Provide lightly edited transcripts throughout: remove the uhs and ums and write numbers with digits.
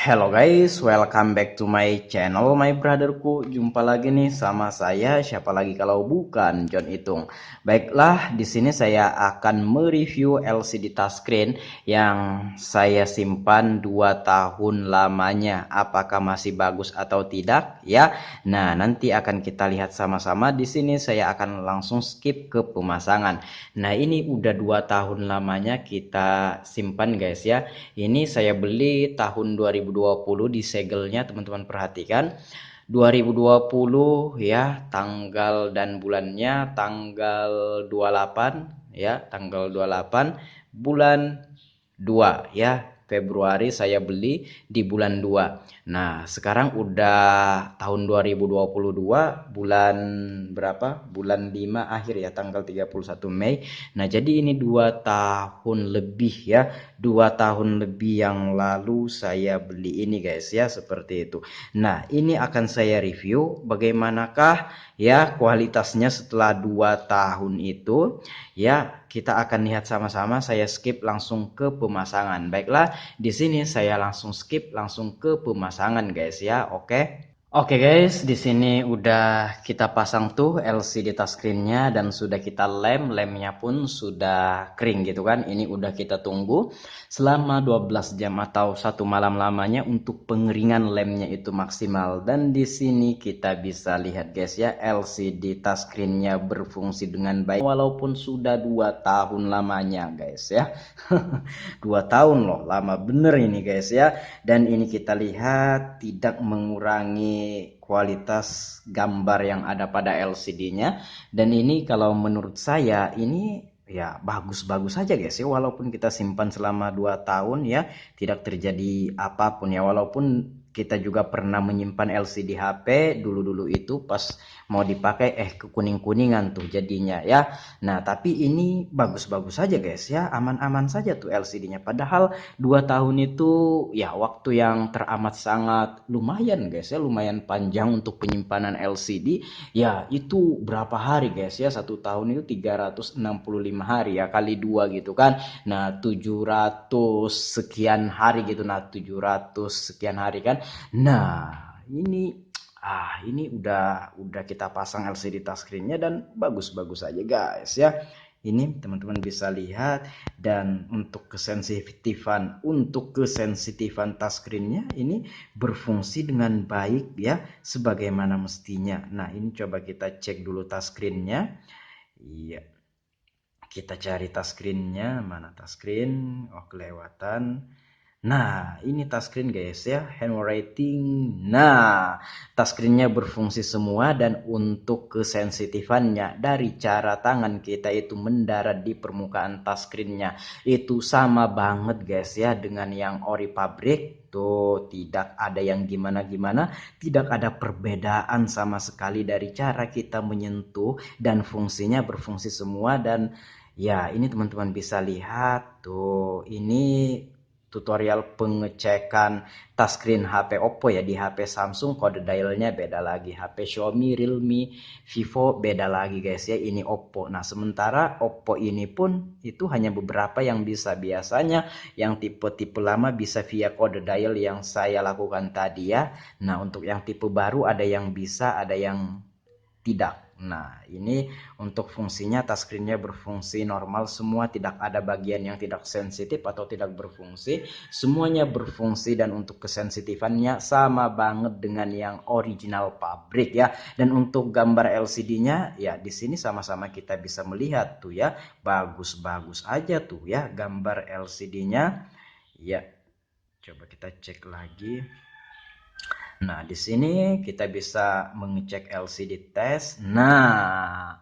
Hello guys, welcome back to my channel, my brotherku. Jumpa lagi nih sama saya, siapa lagi kalau bukan John Itung. Baiklah, di sini saya akan mereview LCD touchscreen yang saya simpan 2 tahun lamanya. Apakah masih bagus atau tidak? Ya. Nah, nanti akan kita lihat sama-sama. Di sini saya akan langsung skip ke pemasangan. Nah, ini udah 2 tahun lamanya kita simpan guys ya. Ini saya beli tahun 2020 di segelnya, teman-teman perhatikan. 2020 ya, tanggal dan bulannya tanggal 28 ya, tanggal 28 bulan 2 ya. Februari saya beli di bulan 2. Nah, sekarang udah tahun 2022 bulan berapa? Bulan 5 akhir ya, tanggal 31 Mei. Nah, jadi ini 2 tahun lebih ya. 2 tahun lebih yang lalu saya beli ini guys ya, seperti itu. Nah, ini akan saya review bagaimanakah ya kualitasnya setelah 2 tahun itu. Ya, kita akan lihat sama-sama. Saya skip langsung ke pemasangan. Baiklah, di sini saya langsung skip langsung ke pemasangan guys ya. Oke. Oke guys, di sini udah kita pasang tuh LCD touchscreen-nya dan sudah kita lemnya pun sudah kering gitu kan. Ini udah kita tunggu selama 12 jam atau 1 malam lamanya untuk pengeringan lemnya itu maksimal. Dan di sini kita bisa lihat guys ya, LCD touchscreen-nya berfungsi dengan baik walaupun sudah 2 tahun lamanya guys ya. 2 tahun loh, lama bener ini guys ya. Dan ini kita lihat tidak mengurangi kualitas gambar yang ada pada LCD-nya. Dan ini kalau menurut saya ini ya bagus-bagus saja guys ya, walaupun kita simpan selama 2 tahun ya tidak terjadi apapun ya, walaupun kita juga pernah menyimpan LCD HP dulu-dulu itu pas mau dipakai kekuning-kuningan tuh jadinya ya. Nah, tapi ini bagus-bagus saja guys ya, aman-aman saja tuh LCD-nya. Padahal 2 tahun itu ya waktu yang teramat sangat lumayan guys ya, lumayan panjang untuk penyimpanan LCD. Ya, itu berapa hari guys ya? 1 tahun itu 365 hari ya kali 2 gitu kan. Nah, 700 sekian hari gitu. Nah, 700 sekian hari kan. Nah, ini udah kita pasang LCD touchscreen-nya dan bagus-bagus aja guys ya. Ini teman-teman bisa lihat, dan untuk kesensitifan touchscreen-nya ini berfungsi dengan baik ya sebagaimana mestinya. Nah, ini coba kita cek dulu touchscreen-nya. Iya. Kita cari touchscreen-nya, mana touchscreen? Oh, kelewatan. Nah, ini touchscreen guys ya, handwriting. Nah, touchscreen-nya berfungsi semua, dan untuk kesensitifannya dari cara tangan kita itu mendarat di permukaan touchscreen-nya itu sama banget guys ya dengan yang ori pabrik. Tuh, tidak ada yang gimana-gimana, tidak ada perbedaan sama sekali dari cara kita menyentuh, dan fungsinya berfungsi semua. Dan ya, ini teman-teman bisa lihat tuh, ini tutorial pengecekan touchscreen HP Oppo ya. Di HP Samsung kode dialnya beda lagi, HP Xiaomi, Realme, Vivo beda lagi guys ya. Ini Oppo. Nah, sementara Oppo ini pun itu hanya beberapa yang bisa. Biasanya yang tipe-tipe lama bisa via kode dial yang saya lakukan tadi ya. Nah, untuk yang tipe baru ada yang bisa, ada yang tidak. Nah, ini untuk fungsinya touchscreen-nya berfungsi normal semua, tidak ada bagian yang tidak sensitif atau tidak berfungsi. Semuanya berfungsi, dan untuk kesensitifannya sama banget dengan yang original pabrik ya. Dan untuk gambar LCD-nya ya di sini sama-sama kita bisa melihat tuh ya, bagus-bagus aja tuh ya gambar LCD-nya. Ya, coba kita cek lagi. Nah, di sini kita bisa mengecek LCD test. Nah,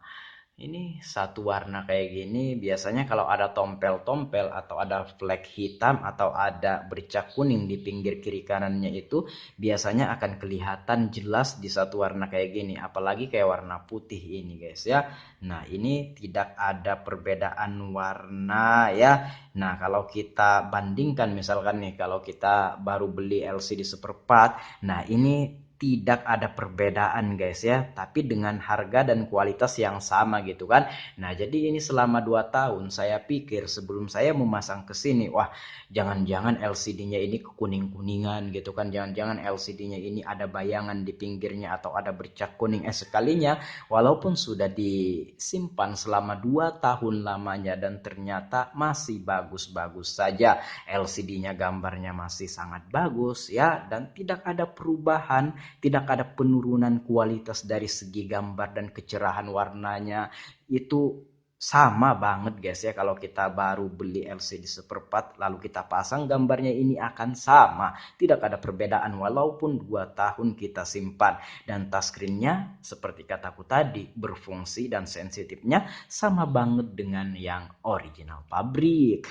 ini satu warna kayak gini. Biasanya kalau ada tompel-tompel atau ada flek hitam atau ada bercak kuning di pinggir kiri kanannya itu biasanya akan kelihatan jelas di satu warna kayak gini. Apalagi kayak warna putih ini guys ya. Nah, ini tidak ada perbedaan warna ya. Nah, kalau kita bandingkan misalkan nih, kalau kita baru beli LCD seperempat, nah ini tidak ada perbedaan guys ya, tapi dengan harga dan kualitas yang sama gitu kan. Nah jadi ini selama 2 tahun saya pikir sebelum saya memasang ke sini, wah jangan-jangan LCD-nya ini kekuning-kuningan gitu kan, jangan-jangan LCD-nya ini ada bayangan di pinggirnya atau ada bercak kuning. Sekalinya walaupun sudah disimpan selama 2 tahun lamanya dan ternyata masih bagus-bagus saja, LCD-nya gambarnya masih sangat bagus ya, dan tidak ada perubahan, tidak ada penurunan kualitas dari segi gambar dan kecerahan warnanya. Itu sama banget guys ya, kalau kita baru beli LCD seperempat lalu kita pasang, gambarnya ini akan sama, tidak ada perbedaan walaupun 2 tahun kita simpan. Dan touchscreen-nya seperti kataku tadi berfungsi dan sensitifnya sama banget dengan yang original pabrik.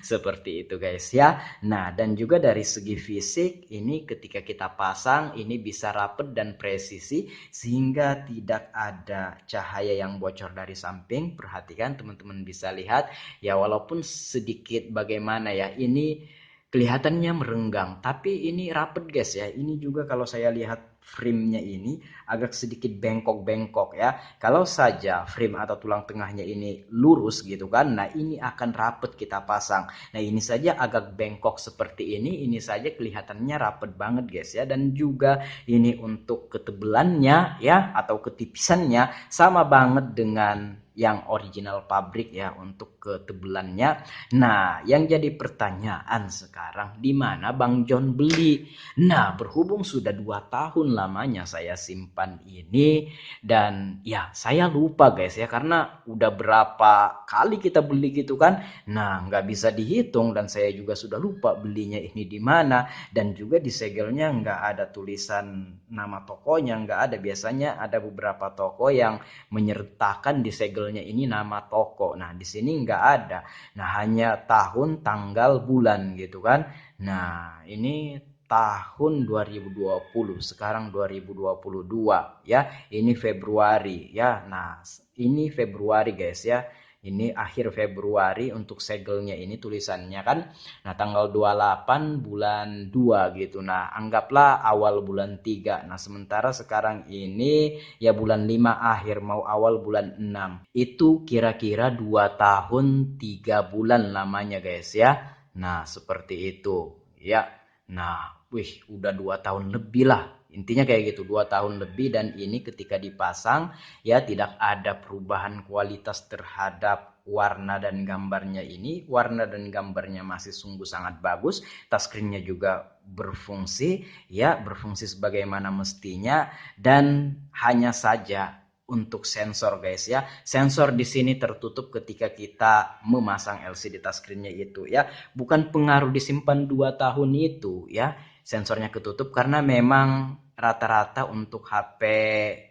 Seperti itu guys ya. Nah dan juga dari segi fisik ini ketika kita pasang ini bisa rapet dan presisi sehingga tidak ada cahaya yang bocor dari samping. Perhatikan teman-teman bisa lihat ya, walaupun sedikit bagaimana ya ini kelihatannya merenggang, tapi ini rapet guys ya. Ini juga kalau saya lihat frame-nya ini agak sedikit bengkok-bengkok ya. Kalau saja frame atau tulang tengahnya ini lurus gitu kan, nah ini akan rapet kita pasang. Nah ini saja agak bengkok seperti ini saja kelihatannya rapet banget guys ya. Dan juga ini untuk ketebelannya ya atau ketipisannya sama banget dengan yang original pabrik ya untuk ketebelannya. Nah yang jadi pertanyaan sekarang, di mana Bang John beli? Nah berhubung sudah 2 tahun lamanya saya simpan ini, dan ya saya lupa guys ya, karena udah berapa kali kita beli gitu kan. Nah nggak bisa dihitung dan saya juga sudah lupa belinya ini di mana. Dan juga di segelnya nggak ada tulisan nama tokonya, nggak ada. Biasanya ada beberapa toko yang menyertakan di segelnya ini nama toko. Nah di sini nggak ada. Nah hanya tahun, tanggal, bulan gitu kan. Nah ini tahun 2020, sekarang 2022 ya, ini Februari ya. Nah ini Februari guys ya, ini akhir Februari untuk segelnya ini tulisannya kan. Nah tanggal 28 bulan 2 gitu, nah anggaplah awal bulan 3. Nah sementara sekarang ini ya bulan 5 akhir mau awal bulan 6, itu kira-kira 2 tahun 3 bulan lamanya guys ya. Nah seperti itu ya. Nah wih udah 2 tahun lebih lah, intinya kayak gitu, 2 tahun lebih. Dan ini ketika dipasang ya tidak ada perubahan kualitas terhadap warna dan gambarnya ini. Warna dan gambarnya masih sungguh sangat bagus, touchscreen-nya juga berfungsi ya, berfungsi sebagaimana mestinya. Dan hanya saja untuk sensor guys ya, sensor di sini tertutup ketika kita memasang LCD touchscreen-nya itu ya, bukan pengaruh disimpan 2 tahun itu ya, sensornya ketutup karena memang rata-rata untuk HP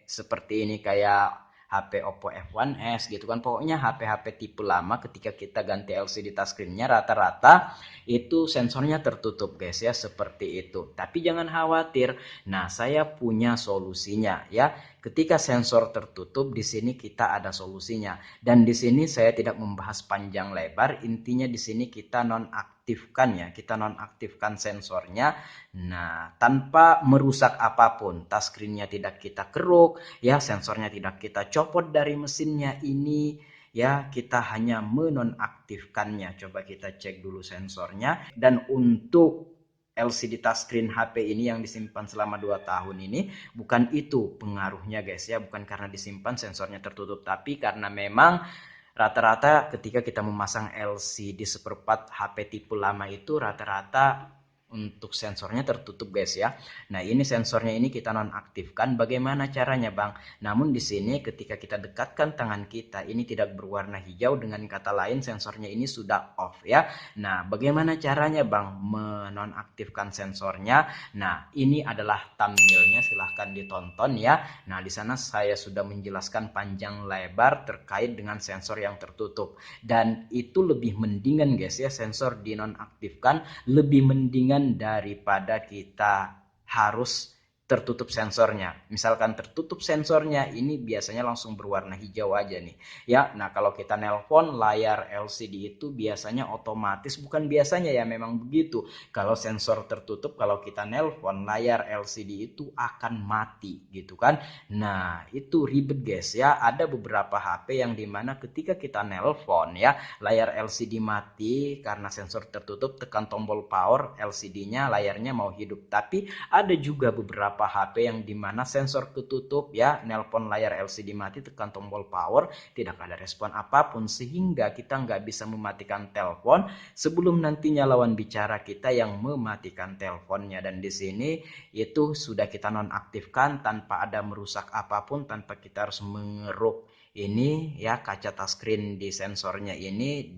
seperti ini kayak HP Oppo F1s gitu kan, pokoknya HP-HP tipe lama ketika kita ganti LCD touchscreen-nya rata-rata itu sensornya tertutup guys ya, seperti itu. Tapi jangan khawatir, nah saya punya solusinya ya. Ketika sensor tertutup di sini kita ada solusinya, dan di sini saya tidak membahas panjang lebar. Intinya di sini kita nonaktifkan ya, kita nonaktifkan sensornya. Nah tanpa merusak apapun, touchscreen-nya tidak kita keruk ya, sensornya tidak kita copot dari mesinnya ini ya, kita hanya menonaktifkannya. Coba kita cek dulu sensornya. Dan untuk LCD touchscreen HP ini yang disimpan selama 2 tahun ini, bukan itu pengaruhnya guys ya, bukan karena disimpan sensornya tertutup, tapi karena memang rata-rata ketika kita memasang LCD seperempat HP tipe lama itu rata-rata untuk sensornya tertutup guys ya. Nah ini sensornya ini kita nonaktifkan. Bagaimana caranya Bang? Namun di sini ketika kita dekatkan tangan kita ini tidak berwarna hijau, dengan kata lain sensornya ini sudah off ya. Nah bagaimana caranya Bang menonaktifkan sensornya? Nah ini adalah thumbnailnya, silahkan ditonton ya. Nah di sana saya sudah menjelaskan panjang lebar terkait dengan sensor yang tertutup, dan itu lebih mendingan guys ya, sensor dinonaktifkan lebih mendingan daripada kita harus tertutup sensornya. Misalkan tertutup sensornya, ini biasanya langsung berwarna hijau aja nih. Ya, nah kalau kita nelpon layar LCD itu biasanya otomatis, bukan biasanya ya, memang begitu. Kalau sensor tertutup, kalau kita nelpon layar LCD itu akan mati gitu kan. Nah, itu ribet guys ya. Ada beberapa HP yang dimana ketika kita nelpon ya, layar LCD mati karena sensor tertutup, tekan tombol power, LCD-nya layarnya mau hidup. Tapi ada juga beberapa HP yang dimana sensor ketutup ya, nelpon layar LCD mati, tekan tombol power, tidak ada respon apapun, sehingga kita nggak bisa mematikan telepon sebelum nantinya lawan bicara kita yang mematikan teleponnya. Dan di sini itu sudah kita nonaktifkan tanpa ada merusak apapun, tanpa kita harus mengeruk ini ya, kaca touchscreen di sensornya ini,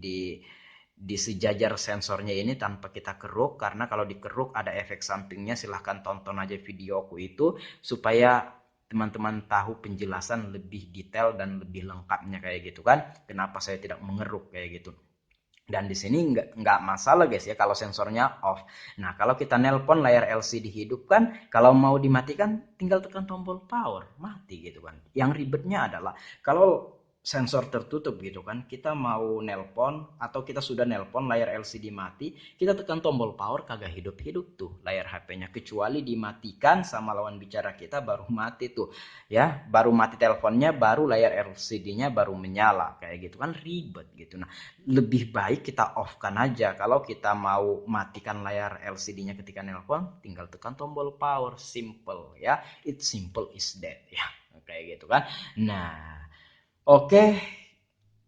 di sejajar sensornya ini tanpa kita keruk, karena kalau dikeruk ada efek sampingnya. Silahkan tonton aja videoku itu supaya teman-teman tahu penjelasan lebih detail dan lebih lengkapnya kayak gitu kan, kenapa saya tidak mengeruk kayak gitu. Dan di sini nggak masalah guys ya kalau sensornya off. Nah, kalau kita nelpon layar LCD hidup kan, kalau mau dimatikan tinggal tekan tombol power, mati gitu kan. Yang ribetnya adalah kalau sensor tertutup gitu kan, kita mau nelpon atau kita sudah nelpon layar LCD mati, kita tekan tombol power kagak hidup-hidup tuh layar HP-nya, kecuali dimatikan sama lawan bicara kita baru mati tuh ya, baru mati teleponnya, baru layar LCD-nya baru menyala kayak gitu kan, ribet gitu. Nah, lebih baik kita off kan aja. Kalau kita mau matikan layar LCD-nya ketika nelpon, tinggal tekan tombol power, simple ya. It's simple is that ya, kayak gitu kan. Nah, oke.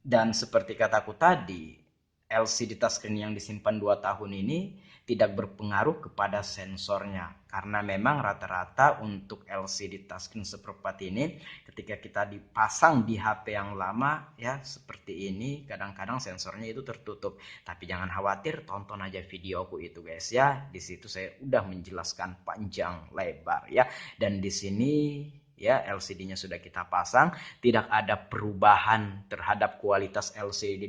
Dan seperti kataku tadi, LCD touchscreen yang disimpan 2 tahun ini tidak berpengaruh kepada sensornya, karena memang rata-rata untuk LCD touchscreen seperempat ini ketika kita dipasang di HP yang lama ya seperti ini, kadang-kadang sensornya itu tertutup. Tapi jangan khawatir, tonton aja videoku itu guys ya. Di situ saya udah menjelaskan panjang lebar ya. Dan di sini ya LCD-nya sudah kita pasang, tidak ada perubahan terhadap kualitas LCD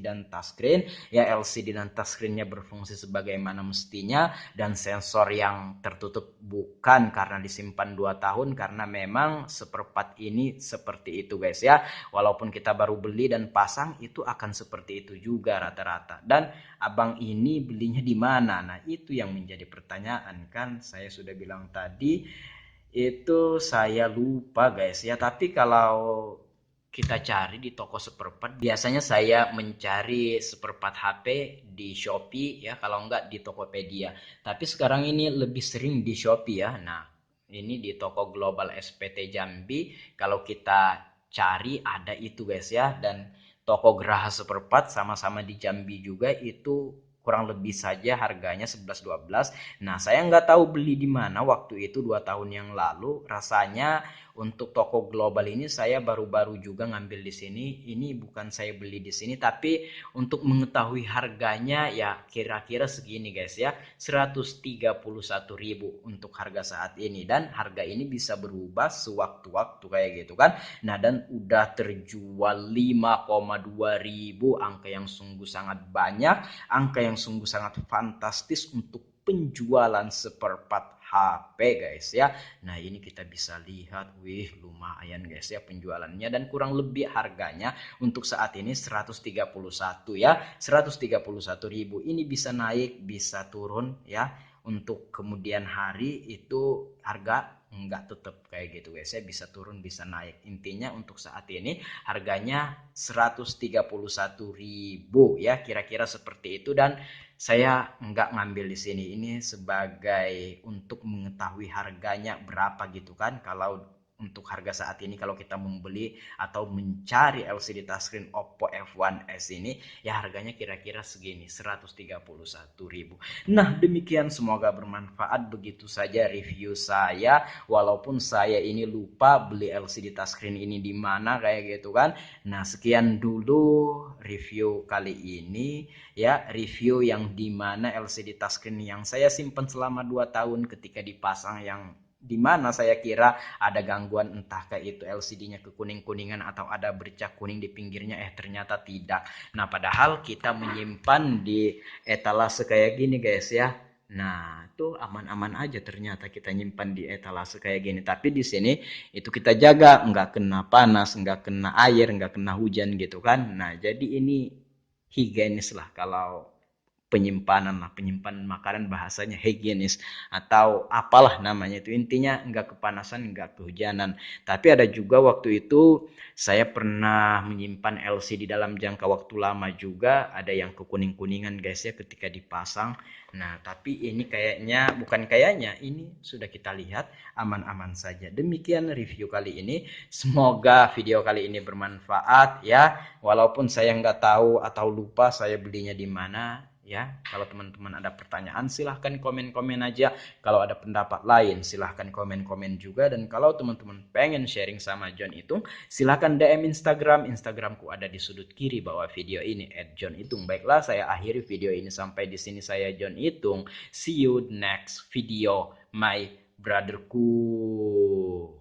dan touchscreen ya. LCD dan touchscreen-nya berfungsi sebagaimana mestinya, dan sensor yang tertutup bukan karena disimpan 2 tahun, karena memang seperempat ini seperti itu guys ya. Walaupun kita baru beli dan pasang, itu akan seperti itu juga rata-rata. Dan abang ini belinya di mana? Nah, itu yang menjadi pertanyaan kan. Saya sudah bilang tadi itu saya lupa guys ya. Tapi kalau kita cari di toko seperempat, biasanya saya mencari seperempat HP di Shopee ya, kalau enggak di Tokopedia. Tapi sekarang ini lebih sering di Shopee ya. Nah, ini di toko Global SPT Jambi, kalau kita cari ada itu guys ya. Dan toko Geraha seperempat sama-sama di Jambi juga, itu kurang lebih saja harganya 11-12. Nah, saya nggak tahu beli di mana waktu itu 2 tahun yang lalu. Rasanya untuk toko global ini saya baru-baru juga ngambil di sini. Ini bukan saya beli di sini, tapi untuk mengetahui harganya ya kira-kira segini guys ya. 131.000 untuk harga saat ini, dan harga ini bisa berubah sewaktu-waktu kayak gitu kan. Nah, dan udah terjual 5,2 ribu, angka yang sungguh sangat banyak, angka yang sungguh sangat fantastis untuk penjualan seperempat HP guys ya. Nah, ini kita bisa lihat, wih lumayan guys ya penjualannya, dan kurang lebih harganya untuk saat ini 131 ya, 131.000. Ini bisa naik bisa turun ya. Untuk kemudian hari itu harga nggak tetap kayak gitu guys ya, bisa turun bisa naik. Intinya untuk saat ini harganya 131.000 ya, kira-kira seperti itu. Dan saya nggak ngambil di sini, ini sebagai untuk mengetahui harganya berapa gitu kan. Kalau untuk harga saat ini, kalau kita membeli atau mencari LCD touchscreen Oppo F1s ini ya, harganya kira-kira segini, 131.000. Nah, demikian, semoga bermanfaat. Begitu saja review saya, walaupun saya ini lupa beli LCD touchscreen ini di mana kayak gitu kan. Nah, sekian dulu review kali ini ya, review yang dimana LCD touchscreen yang saya simpan selama 2 tahun ketika dipasang, yang dimana saya kira ada gangguan, entah kayak itu LCD-nya kekuning-kuningan atau ada bercak kuning di pinggirnya, ternyata tidak. Nah, padahal kita menyimpan di etalase kayak gini guys ya. Nah, itu aman-aman aja ternyata kita nyimpan di etalase kayak gini. Tapi di sini itu kita jaga, nggak kena panas, nggak kena air, nggak kena hujan gitu kan. Nah, jadi ini higienis lah kalau penyimpanan lah, penyimpanan makanan bahasanya higienis atau apalah namanya itu, intinya nggak kepanasan, nggak kehujanan. Tapi ada juga waktu itu saya pernah menyimpan LC di dalam jangka waktu lama juga, ada yang kekuning-kuningan guys ya ketika dipasang. Nah, tapi ini kayaknya, bukan kayaknya, ini sudah kita lihat aman-aman saja. Demikian review kali ini, semoga video kali ini bermanfaat ya. Walaupun saya nggak tahu atau lupa saya belinya di mana ya. Kalau teman-teman ada pertanyaan silahkan komen-komen aja. Kalau ada pendapat lain silahkan komen-komen juga. Dan kalau teman-teman pengen sharing sama John Itung, silahkan DM Instagram. Instagramku ada di sudut kiri bawah video ini @johnitung. Baiklah, saya akhiri video ini sampai di sini. Saya John Itung. See you next video, my brotherku.